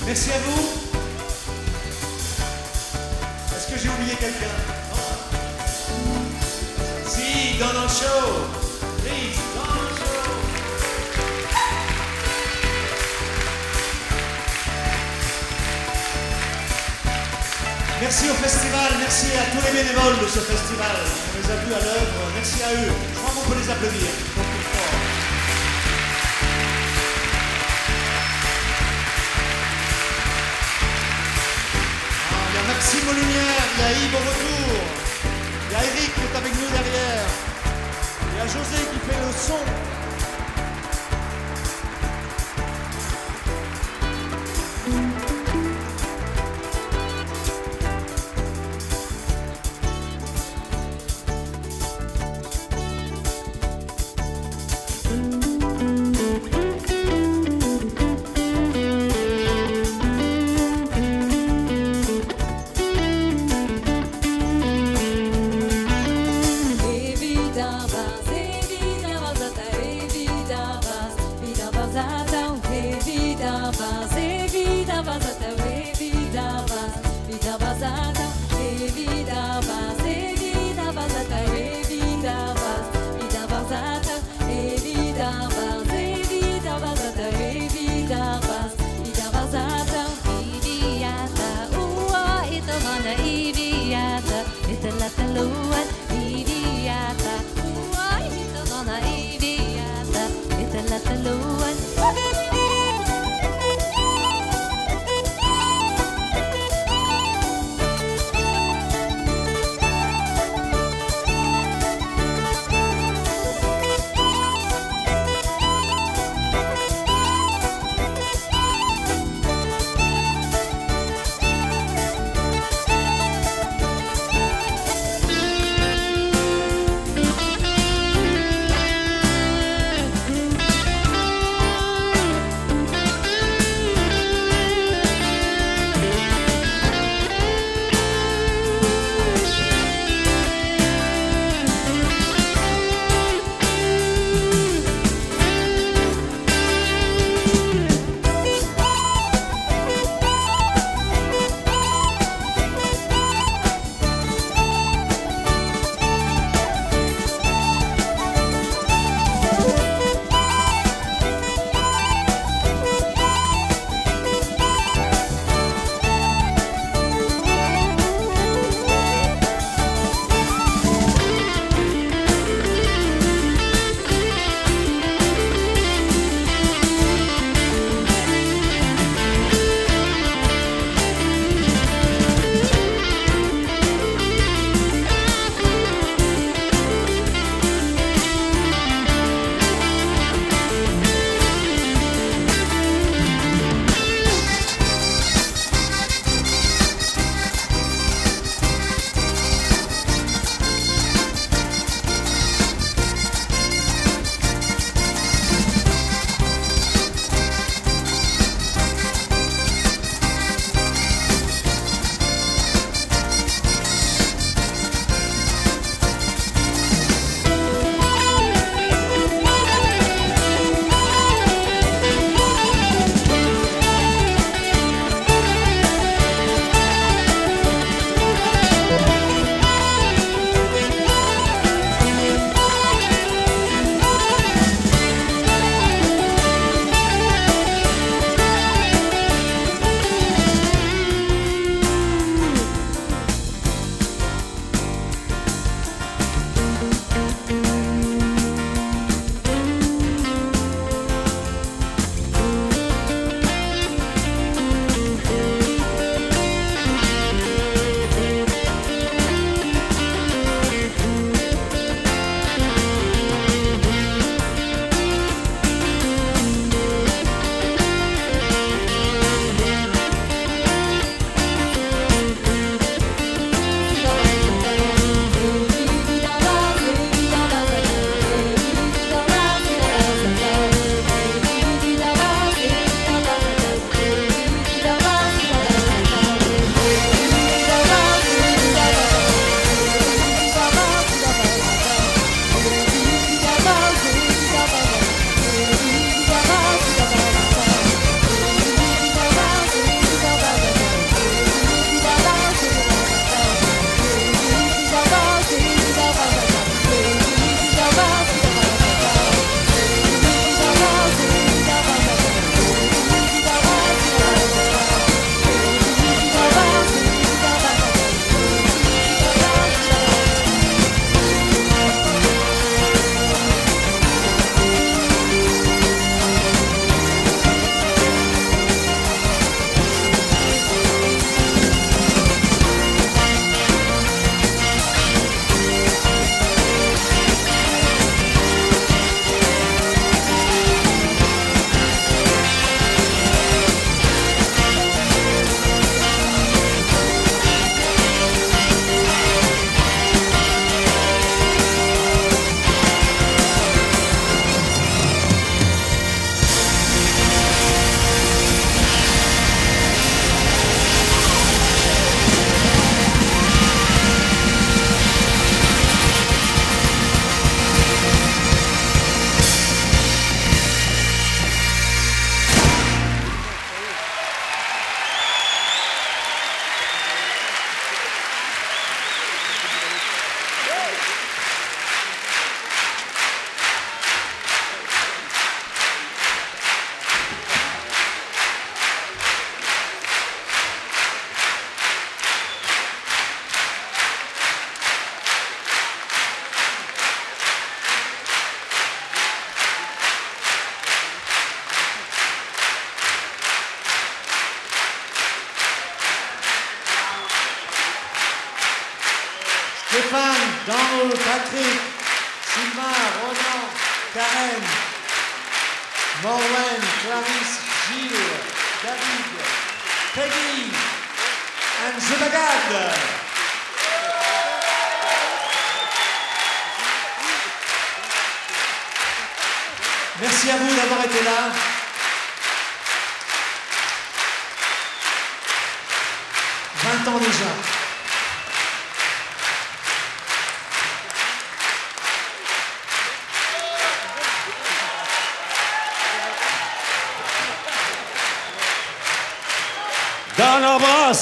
Merci à vous. Est-ce que j'ai oublié quelqu'un? Si, Donald Show. Please, Donald Show. Merci au festival, merci à tous les bénévoles de ce festival. On les a vus à l'œuvre, merci à eux. Je crois qu'on peut les applaudir. Il y a Maxime aux lumières, il y a Yves au retour, il y a Eric qui est avec nous derrière, il y a José qui fait le son. Evita Paul, Patrick, Sylvain, Ronan, Karen, Morwen, Clarisse, Gilles, David, Peggy, and Zubagad. Merci à vous d'avoir été là. « 20 ans déjà. Dans nos bras.